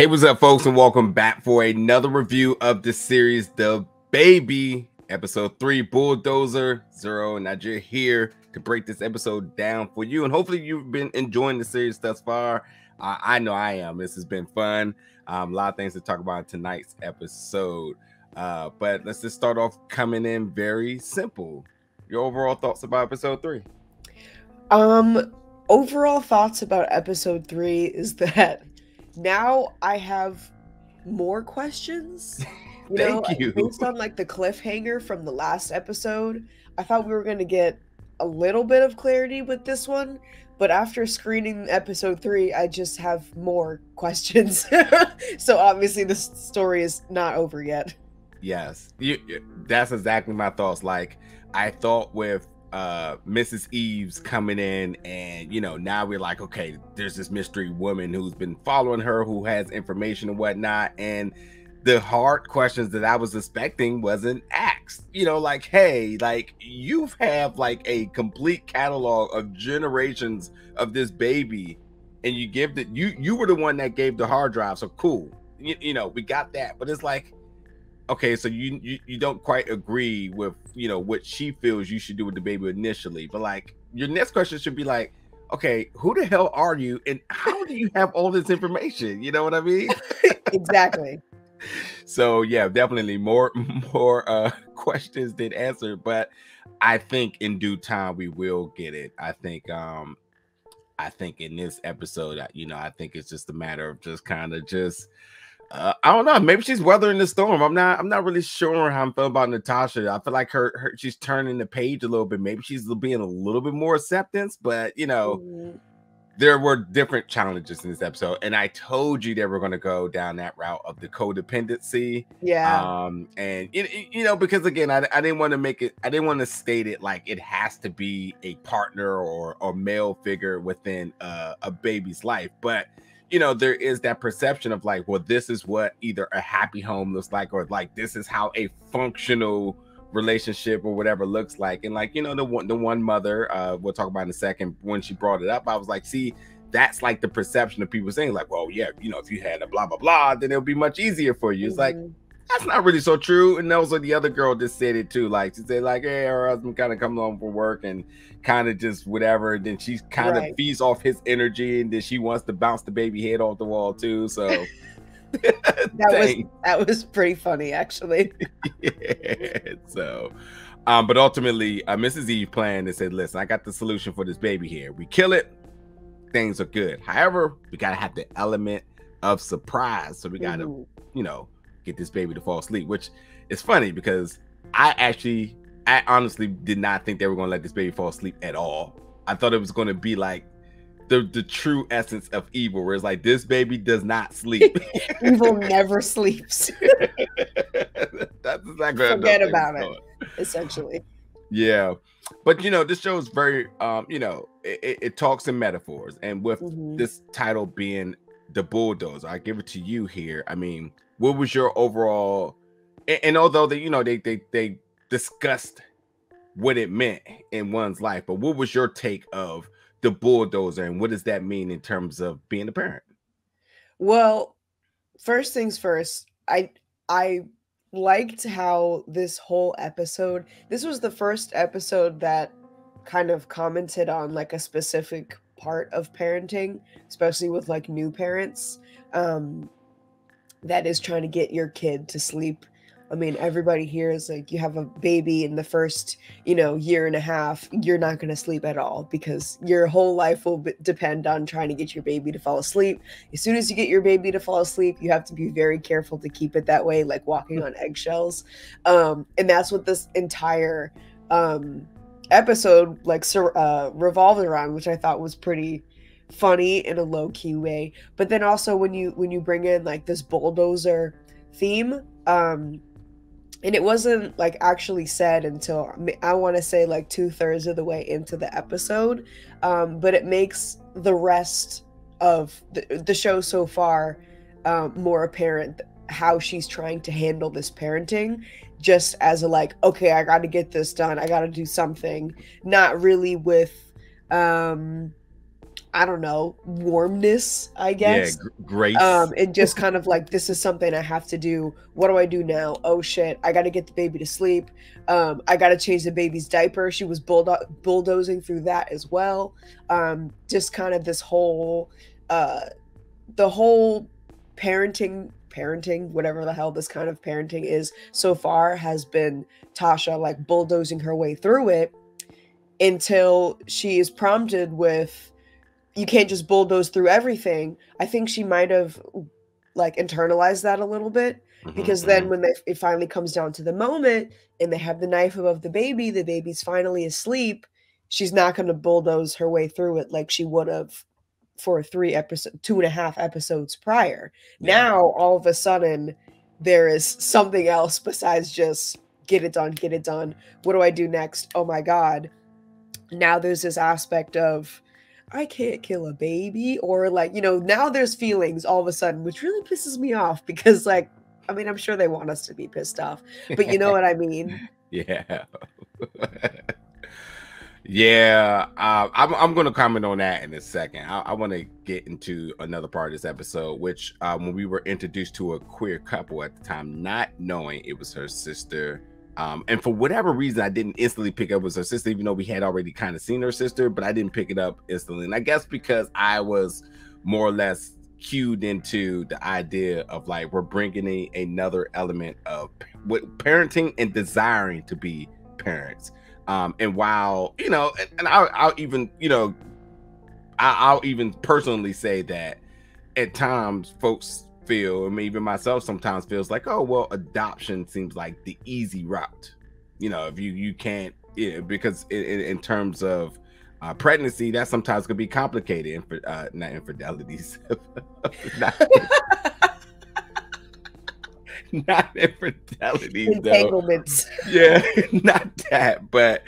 Hey, what's up, folks, and welcome back for another review of the series, The Baby, episode 3, Bulldozer Zero. And you're here to break this episode down for you, and hopefully you've been enjoying the series thus far. I know I am. This has been fun. A lot of things to talk about in tonight's episode, but let's just start off coming in very simple. Your overall thoughts about episode 3? Overall thoughts about episode 3 is that now I have more questions. Thank you. Based on like the cliffhanger from the last episode, I thought we were going to get a little bit of clarity with this one, but after screening episode 3, I just have more questions. So obviously this story is not over yet. Yes, that's exactly my thoughts. Like, I thought with Mrs. Eaves coming in, and now we're like, okay, there's this mystery woman who's been following her, who has information and whatnot, and the hard questions that I was expecting wasn't asked. Like, hey, like, you have like a complete catalog of generations of this baby, and you give that you were the one that gave the hard drive, so cool. We got that, but it's like, okay, so you don't quite agree with what she feels you should do with the baby initially, but like your next question should be like, okay, who the hell are you and how do you have all this information? You know what I mean? Exactly. So yeah, definitely more questions than answered, but I think in due time we will get it. I think in this episode, I think it's just a matter of just kind of I don't know. Maybe she's weathering the storm. I'm not really sure how I'm feeling about Natasha. I feel like her she's turning the page a little bit. Maybe she's being a little bit more acceptance, but there were different challenges in this episode, and I told you they were going to go down that route of the codependency. Yeah. And because again, I didn't want to make it. I didn't want to state it like it has to be a partner or male figure within a baby's life, but there is that perception of like, well, this is what either a happy home looks like, or like this is how a functional relationship or whatever looks like. And like, the one mother, we'll talk about in a second, when she brought it up, I was like, see, that's like the perception of people saying like, well, yeah, if you had a blah blah blah, then it'll be much easier for you. It's like, that's not really so true. And also the other girl just said it too. Like, she said like, hey, her husband kind of comes home from work and kind of just whatever. And then she kind of feeds off his energy, and then she wants to bounce the baby head off the wall too. So that was pretty funny, actually. Yeah. So, but ultimately, Mrs. Eve planned and said, listen, I got the solution for this baby here. We kill it, things are good. However, we gotta have the element of surprise. So we gotta, get this baby to fall asleep, which is funny because I honestly did not think they were going to let this baby fall asleep at all. I thought it was going to be like the true essence of evil, where it's like, this baby does not sleep. Evil never sleeps. That's exactly forget about it, essentially. Yeah, but this show is very it talks in metaphors, and with this title being The Bulldozer, I give it to you here. I mean, what was your overall, and although they discussed what it meant in one's life, but what was your take of the bulldozer, and what does that mean in terms of being a parent? Well, first things first, I liked how this whole episode, this was the first episode that kind of commented on like a specific part of parenting, especially with like new parents, that is trying to get your kid to sleep. I mean, everybody here is like, you have a baby in the first, year and a half, you're not going to sleep at all because your whole life will depend on trying to get your baby to fall asleep. As soon as you get your baby to fall asleep, you have to be very careful to keep it that way, like walking on eggshells. And that's what this entire episode like revolved around, which I thought was pretty funny in a low-key way. But then also when you bring in like this bulldozer theme, and it wasn't like actually said until I want to say like 2/3 of the way into the episode, but it makes the rest of the show so far more apparent how she's trying to handle this parenting, just as a like, okay, I got to get this done, I got to do something, not really with I don't know, warmness, I Yeah, guess. grace. And just kind of like, this is something I have to do. What do I do now? Oh shit, I got to get the baby to sleep. I got to change the baby's diaper. She was bulldozing through that as well. Just kind of this whole, the whole parenting, whatever the hell this kind of parenting is so far, has been Tasha like bulldozing her way through it until she is prompted with, you can't just bulldoze through everything. I think she might have like internalized that a little bit, because then when it finally comes down to the moment and they have the knife above the baby's finally asleep, she's not going to bulldoze her way through it like she would have for 2.5 episodes prior. Yeah. Now all of a sudden there is something else besides just get it done. What do I do next? Oh my God. Now there's this aspect of, I can't kill a baby, or like, now there's feelings all of a sudden, which really pisses me off, because like, I mean, I'm sure they want us to be pissed off, but you know what I mean? Yeah. Yeah, I'm going to comment on that in a second. I want to get into another part of this episode, which when we were introduced to a queer couple at the time, not knowing it was her sister. And for whatever reason, I didn't instantly pick up it was her sister, even though we had already kind of seen her sister, but I didn't pick it up instantly. And I guess because I was more or less cued into the idea of like, we're bringing in another element of parenting and desiring to be parents. And while, and I'll even, I'll even personally say that at times folks feel, and even myself sometimes feels like, oh, well, adoption seems like the easy route. If you can't, because in terms of pregnancy, that sometimes could be complicated. Not infidelities. Not infidelities, entanglements. Yeah, not that, but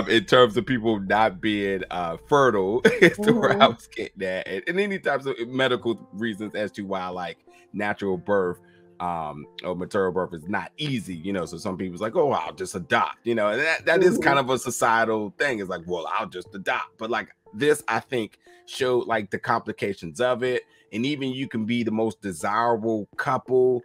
in terms of people not being fertile, is where I was getting at, and any types of medical reasons as to why like natural birth or maternal birth is not easy, so some people's like, oh, I'll just adopt, and that is kind of a societal thing. It's like, well, I'll just adopt. But like this, I think, showed like the complications of it. And even you can be the most desirable couple,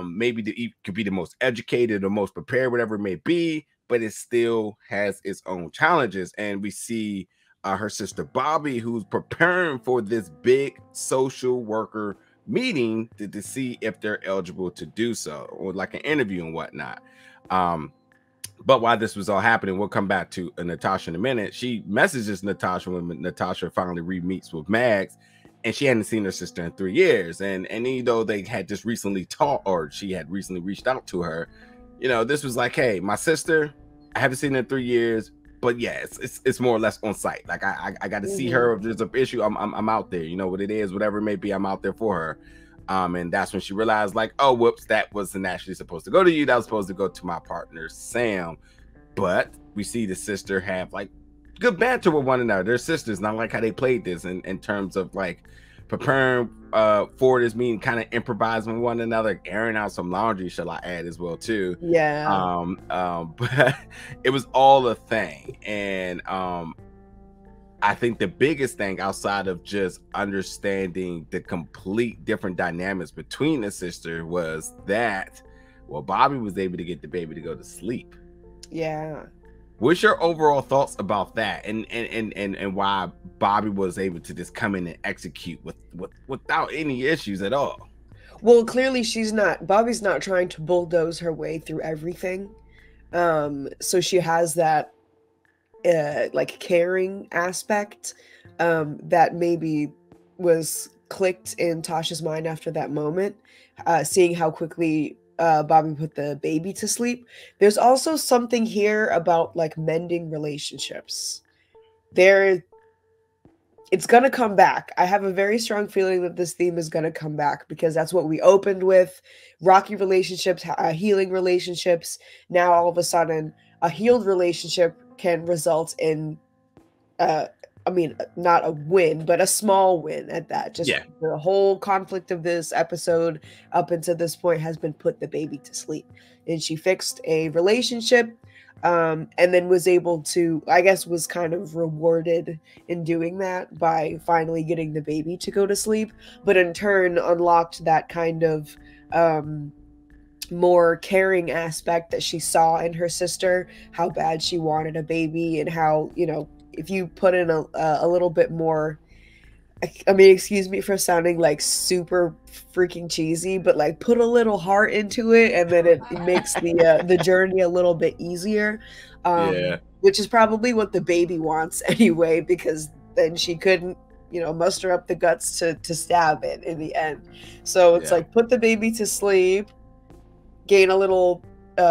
maybe it could be the most educated or most prepared, whatever it may be, but it still has its own challenges. And we see her sister Bobbi, who's preparing for this big social worker meeting to see if they're eligible to do so, or like an interview and whatnot. But while this was all happening, we'll come back to Natasha in a minute. She messages Natasha when Natasha finally re-meets with Mags, and she hadn't seen her sister in 3 years. And even though they had just recently talked, or she had recently reached out to her, this was like, hey, my sister, I haven't seen her in 3 years, but yeah, it's more or less on site. Like I got to see her. If there's an issue, I'm out there. You know what it is, whatever it may be, I'm out there for her. And that's when she realized, like, oh, whoops, that wasn't actually supposed to go to you. That was supposed to go to my partner, Sam. But we see the sister have like good banter with one another. They're sisters, not like how they played this in terms of like preparing for this meeting, kind of improvising with one another, airing out some laundry, shall I add as well too. Yeah. But it was all a thing. And I think the biggest thing, outside of just understanding the complete different dynamics between the sister, was that, well, Bobbi was able to get the baby to go to sleep. Yeah. What's your overall thoughts about that, and why Bobbi was able to just come in and execute without any issues at all? Well, clearly Bobbi's not trying to bulldoze her way through everything. So she has that like caring aspect that maybe was clicked in Tasha's mind after that moment, seeing how quickly Bobbi put the baby to sleep. There's also something here about like mending relationships. It's gonna come back. I have a very strong feeling that this theme is gonna come back, because that's what we opened with: rocky relationships, healing relationships. Now all of a sudden, a healed relationship can result in I mean, not a win, but a small win at that. Just the whole conflict of this episode up until this point has been put the baby to sleep. And she fixed a relationship. and then was able to, I guess, was kind of rewarded in doing that by finally getting the baby to go to sleep, but in turn unlocked that kind of more caring aspect that she saw in her sister, how bad she wanted a baby, and how, you know, if you put in a little bit more, I mean, excuse me for sounding like super freaking cheesy, but like put a little heart into it, and then it makes the journey a little bit easier. Yeah. Which is probably what the baby wants anyway, because then she couldn't, you know, muster up the guts to stab it in the end. So it's like, put the baby to sleep, gain a little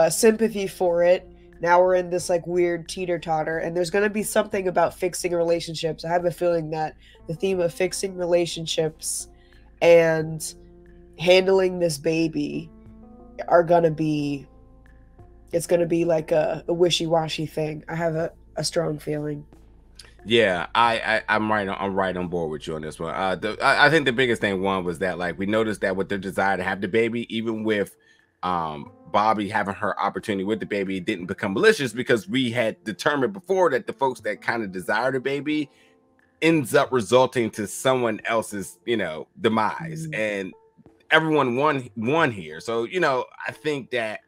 sympathy for it. Now we're in this like weird teeter-totter, and there's going to be something about fixing relationships. I have a feeling that the theme of fixing relationships and handling this baby are going to be, it's going to be like a wishy-washy thing. I have a strong feeling. Yeah, I'm right on board with you on this one. I think the biggest thing was that, like, we noticed that with their desire to have the baby, even with Bobbi having her opportunity with the baby, it didn't become malicious, because we had determined before that the folks that kind of desire the baby ends up resulting to someone else's, you know, demise, and everyone won here. So, you know, I think that,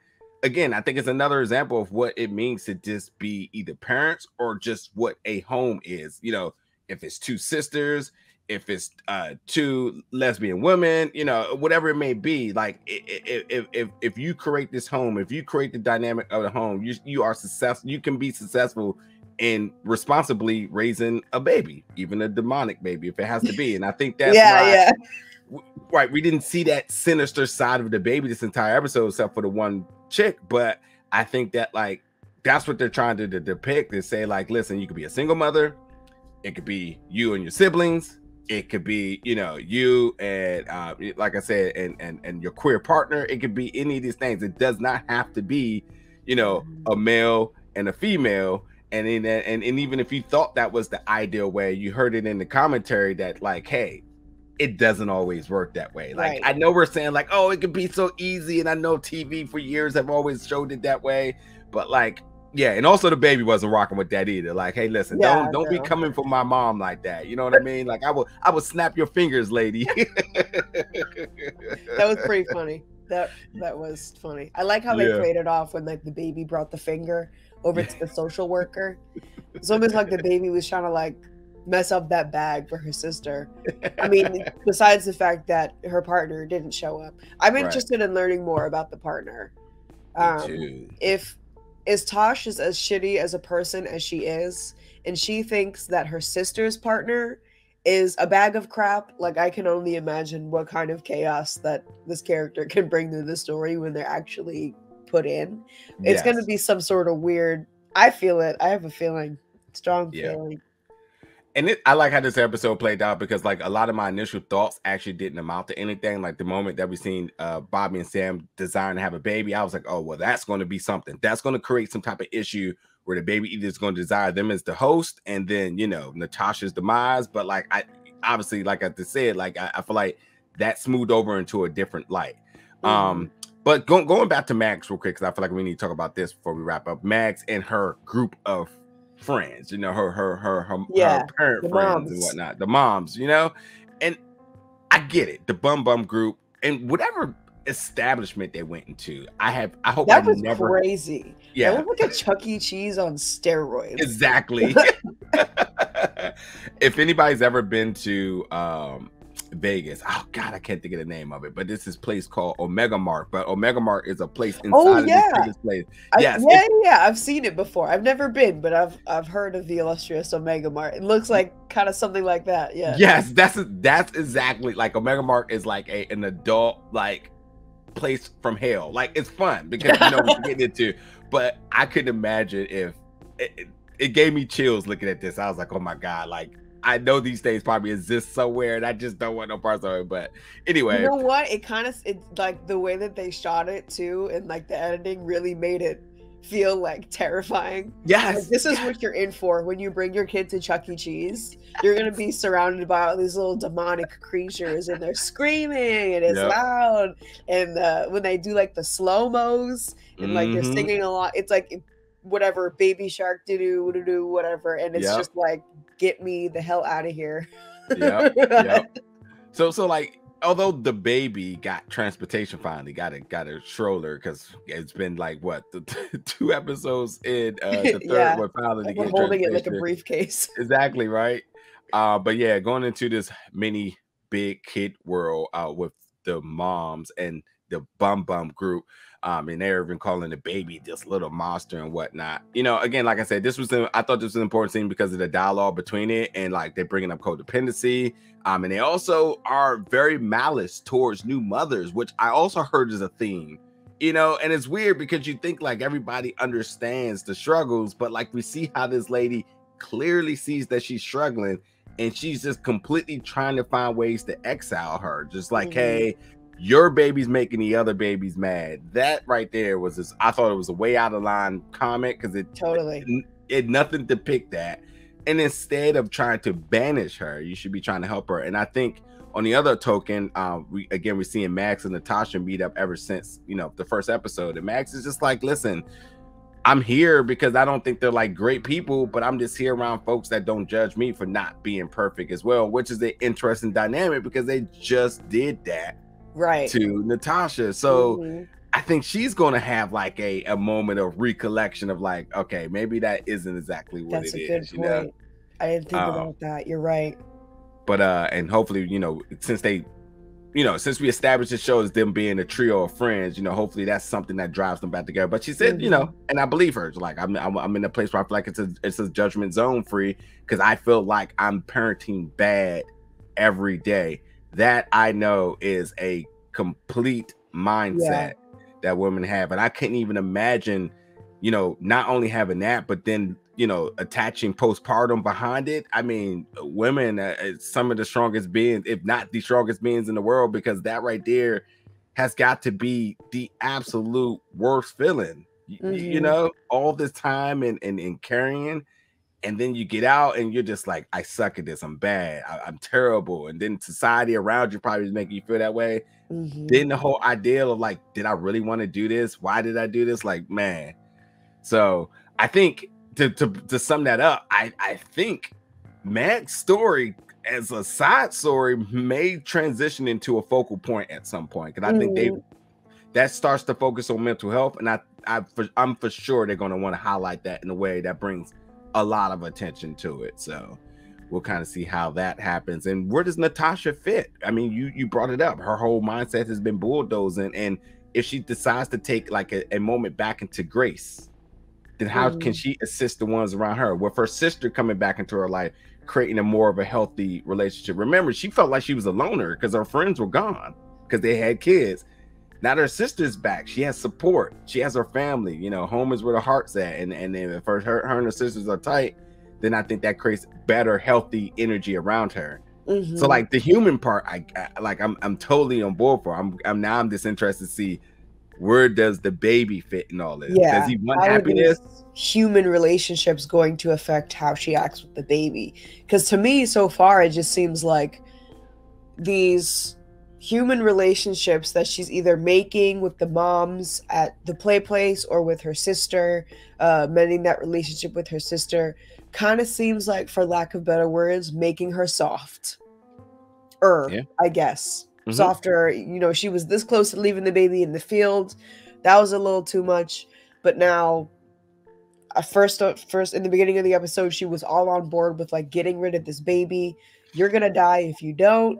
again, I think it's another example of what it means to just be either parents or just what a home is. You know, if it's two sisters, if it's two lesbian women, you know, whatever it may be, like if you create this home, if you create the dynamic of the home, you are successful. You can be successful in responsibly raising a baby, even a demonic baby, if it has to be. And I think that's why, right, we didn't see that sinister side of the baby this entire episode, except for the one chick. But I think that, like, that's what they're trying to depict, is say, like, listen, you could be a single mother, it could be you and your siblings, it could be, you know, you and like I said, and your queer partner. It could be any of these things. It does not have to be, you know, a male and a female. And even if you thought that was the ideal way, you heard it in the commentary that, like, hey, it doesn't always work that way. Like, I know we're saying, like, oh, it could be so easy, and I know TV for years have always showed it that way, but, like, yeah. And also the baby wasn't rocking with that either. Like, hey, listen, don't be coming for my mom like that. You know what I mean? Like, I will snap your fingers, lady. That was pretty funny. That was funny. I like how they played it off when, like, the baby brought the finger over to the social worker. It's almost like the baby was trying to, like, mess up that bag for her sister. I mean, besides the fact that her partner didn't show up, I'm interested in learning more about the partner. If Tosh is as shitty as a person as she is, and she thinks that her sister's partner is a bag of crap, like, I can only imagine what kind of chaos that this character can bring to the story when they're actually put in. It's going to be some sort of weird, I feel it. I have a feeling, strong feeling. And I like how this episode played out, because, like, a lot of my initial thoughts actually didn't amount to anything. Like, the moment that we seen Bobbi and Sam desiring to have a baby, I was like, oh, well, that's going to be something. That's going to create some type of issue where the baby either is going to desire them as the host, and then, you know, Natasha's demise. But, like, I obviously, like I just said, like, I feel like that smoothed over into a different light. But going back to Max real quick, because I feel like we need to talk about this before we wrap up. Max and her group of friends, you know, her parent friends and whatnot, the moms, you know, and I get it, the bum group and whatever establishment they went into. I hope that was crazy. Yeah, that was like a Chuck E. Cheese on steroids. Exactly. If anybody's ever been to Vegas, oh god, I can't think of the name of it, but this is a place called Omega Mart. But Omega Mart is a place inside of this place. I've seen it before. I've never been, but I've heard of the illustrious Omega Mart. It looks like kind of something like that. Yes, that's exactly, like, Omega Mart is like an adult, like, place from hell. Like, it's fun because you know what you're getting into. But I couldn't imagine if it gave me chills looking at this. I was like, oh my god, like, I know these things probably exist somewhere, and I just don't want no parts of it. But anyway, you know what? It's like the way that they shot it too, and like the editing really made it feel like terrifying. Yes, like, this is what you're in for when you bring your kid to Chuck E. Cheese. You're gonna be surrounded by all these little demonic creatures, and they're screaming, and it's loud. And when they do like the slow-mos and like they're singing a lot, it's like whatever, baby shark, do whatever, and it's Yep. just like, get me the hell out of here. Yep. Yep. So like, although the baby got transportation finally, got a stroller, because it's been like what, the 2 episodes in, the third Yeah, one finally to we're get holding it like a transportation. briefcase. Exactly right. But yeah, going into this mini big kid world with the moms and the bum group. And they're even calling the baby this little monster and whatnot. You know, again, like I said, I thought this was an important scene because of the dialogue between it, and like they're bringing up codependency. And they also are very malice towards new mothers, which I also heard is a theme. You know, and it's weird because you think like everybody understands the struggles, but like we see how this lady clearly sees that she's struggling, and she's just completely trying to find ways to exile her. Just like, hey, your baby's making the other babies mad. That right there was this, I thought it was a way out of line comment, because it nothing to pick that. And instead of trying to banish her, you should be trying to help her. And I think on the other token, we're seeing Max and Natasha meet up ever since, you know, the first episode. And Max is just like, listen, I'm here because I don't think they're like great people, but I'm just here around folks that don't judge me for not being perfect as well, which is an interesting dynamic because they just did that to Natasha. So I think she's going to have like a moment of recollection of like, okay, maybe that isn't exactly what That's it a good is. point. You know? I didn't think about that. You're right. But and hopefully, you know, since we established the show as them being a trio of friends, you know, hopefully that's something that drives them back together. But she said, you know, and I believe her. Like I'm in a place where I feel like it's a judgment zone free, because I feel like I'm parenting bad every day. That I know is a complete mindset that women have, and I couldn't even imagine, you know, not only having that, but then, you know, attaching postpartum behind it. I mean, women are some of the strongest beings, if not the strongest beings in the world, because that right there has got to be the absolute worst feeling. You know, all this time and carrying, and then you get out and you're just like, I suck at this. I'm bad. I'm terrible. And then society around you probably is making you feel that way. Then the whole idea of like, did I really want to do this? Why did I do this? Like, man. So I think to sum that up, I think Mag's story as a side story may transition into a focal point at some point, because I think that starts to focus on mental health, and I'm for sure they're going to want to highlight that in a way that brings a lot of attention to it. So we'll kind of see how that happens. And where does Natasha fit? I mean, you brought it up. Her whole mindset has been bulldozing, and if she decides to take like a moment back into grace, then how can she assist the ones around her? With her sister coming back into her life, creating a more of a healthy relationship. Remember, she felt like she was a loner because her friends were gone because they had kids. Now her sister's back. She has support. She has her family. You know, home is where the heart's at. And then if her and her sisters are tight, then I think that creates better, healthy energy around her. So like the human part, I'm totally on board for. I'm just interested to see, where does the baby fit in all this? Does he want happiness? Human relationships going to affect how she acts with the baby? Because to me, so far, it just seems like these human relationships that she's either making with the moms at the play place or with her sister, mending that relationship with her sister, kind of seems like, for lack of better words, making her soft. I guess. Softer. You know, she was this close to leaving the baby in the field. That was a little too much. But now, first in the beginning of the episode, she was all on board with like getting rid of this baby. You're gonna die if you don't.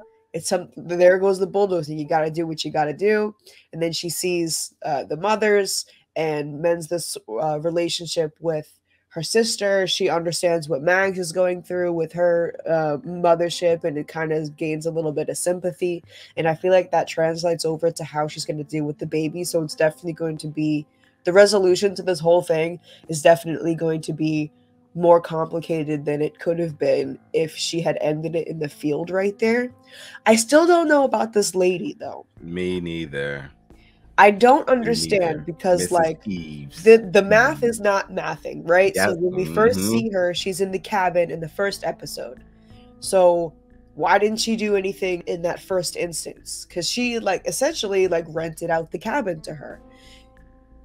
There goes the bulldozing. You got to do what you got to do. And then she sees the mothers and mends this relationship with her sister. She understands what Mags is going through with her mothership, and it kind of gains a little bit of sympathy. And I feel like that translates over to how she's going to deal with the baby. So it's definitely going to be, the resolution to this whole thing is definitely going to be more complicated than it could have been if she had ended it in the field right there. I still don't know about this lady though. Me neither. I don't understand, because Mrs. like Eaves. the math is not mathing, right? Yeah. So when we first see her, she's in the cabin in the first episode. So why didn't she do anything in that first instance? Because she like essentially like rented out the cabin to her.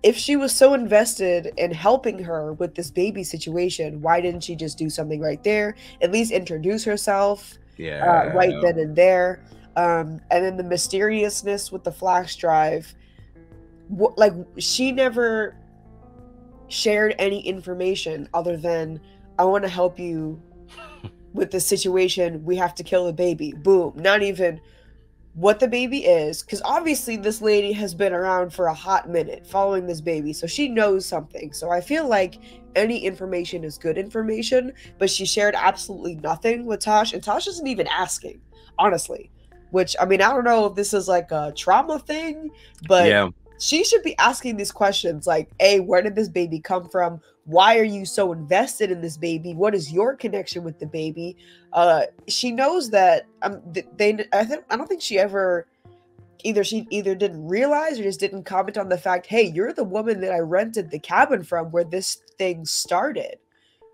if she was so invested in helping her with this baby situation, why didn't she just do something right there? At least introduce herself right Yeah. then and there. And then the mysteriousness with the flash drive, like she never shared any information other than, I want to help you with the situation. We have to kill the baby. Boom. Not even what the baby is, because obviously this lady has been around for a hot minute following this baby, so she knows something. So I feel like any information is good information, but she shared absolutely nothing with Tosh, and Tosh isn't even asking, honestly. Which, I mean, I don't know if this is like a trauma thing, but Yeah. she should be asking these questions like, A, where did this baby come from? Why are you so invested in this baby? What is your connection with the baby? She knows that I don't think she ever either didn't realize or just didn't comment on the fact, hey, you're the woman that I rented the cabin from where this thing started.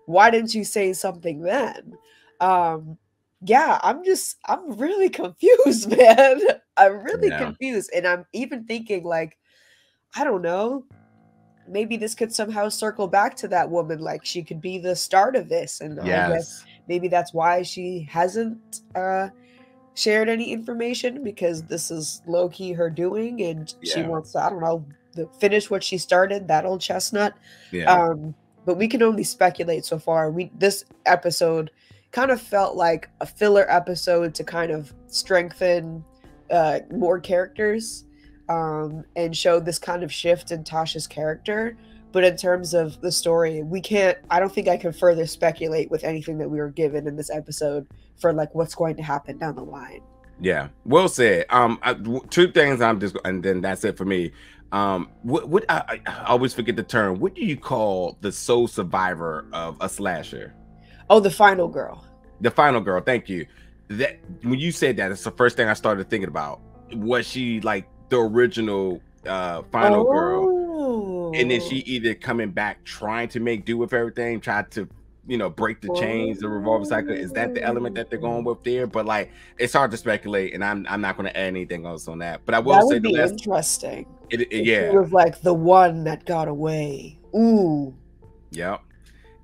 Why didn't you say something then? Yeah, I'm really confused, man. I'm really Yeah. confused. And I'm even thinking like, I don't know, maybe this could somehow circle back to that woman. Like she could be the start of this. And I guess Yes. maybe that's why she hasn't shared any information, because this is low key her doing, and she Yeah. wants to, I don't know, finish what she started, that old chestnut. Yeah. But we can only speculate so far. This episode kind of felt like a filler episode to kind of strengthen more characters, and show this kind of shift in Tasha's character. But in terms of the story, I don't think I can further speculate with anything that we were given in this episode for like what's going to happen down the line. Yeah, well said. Two things and then that's it for me. What I always forget the term. What do you call the sole survivor of a slasher? Oh, the final girl. The final girl. Thank you. That when you said that, it's the first thing I started thinking about. Was she like the original final girl, and then she either coming back trying to make do with everything, tried to break the chains, the revolving cycle? Is that the element that they're going with there? But like, it's hard to speculate, and I'm not going to add anything else on that. But I will that say would be interesting. Yeah, she was like the one that got away. Ooh. Yep.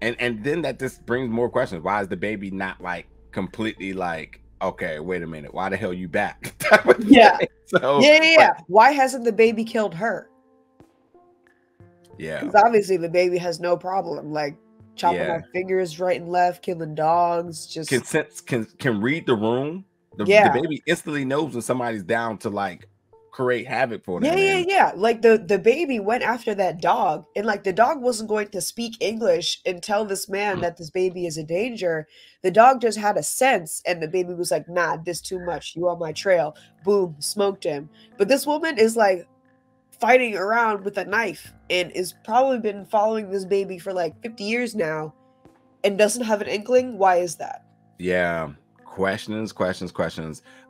And then that just brings more questions. Why is the baby not like completely like, okay, wait a minute, why the hell you back? Yeah. So yeah. Why hasn't the baby killed her? Yeah. Because obviously the baby has no problem like chopping off fingers right and left, killing dogs, just can read the room. The baby instantly knows when somebody's down to like create havoc for them. Yeah. Like the baby went after that dog, and like the dog wasn't going to speak English and tell this man that this baby is a danger. The dog just had a sense, and the baby was like, nah, this too much. You on my trail. Boom, smoked him. But this woman is like fighting around with a knife and is probably been following this baby for like 50 years now and doesn't have an inkling. Why is that? Yeah. Questions.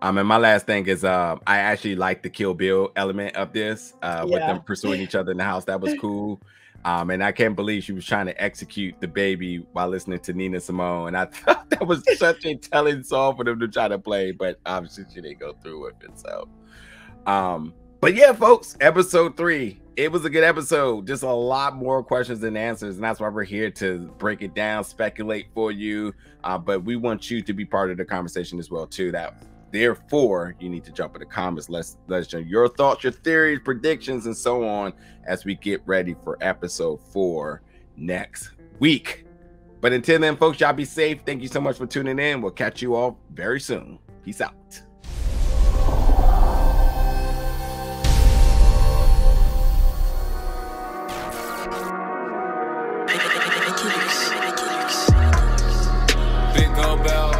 And my last thing is I actually like the Kill Bill element of this, with them pursuing each other in the house. That was cool. And I can't believe she was trying to execute the baby while listening to Nina Simone. And I thought that was such a telling song for them to try to play, but obviously she didn't go through with it. So but yeah, folks, episode 3, it was a good episode. Just a lot more questions than answers, and that's why we're here to break it down, speculate for you. But we want you to be part of the conversation as well, too. Therefore, you need to jump in the comments. Let's know your thoughts, your theories, predictions, and so on as we get ready for episode 4 next week. But until then, folks, y'all be safe. Thank you so much for tuning in. We'll catch you all very soon. Peace out. Big gold bell.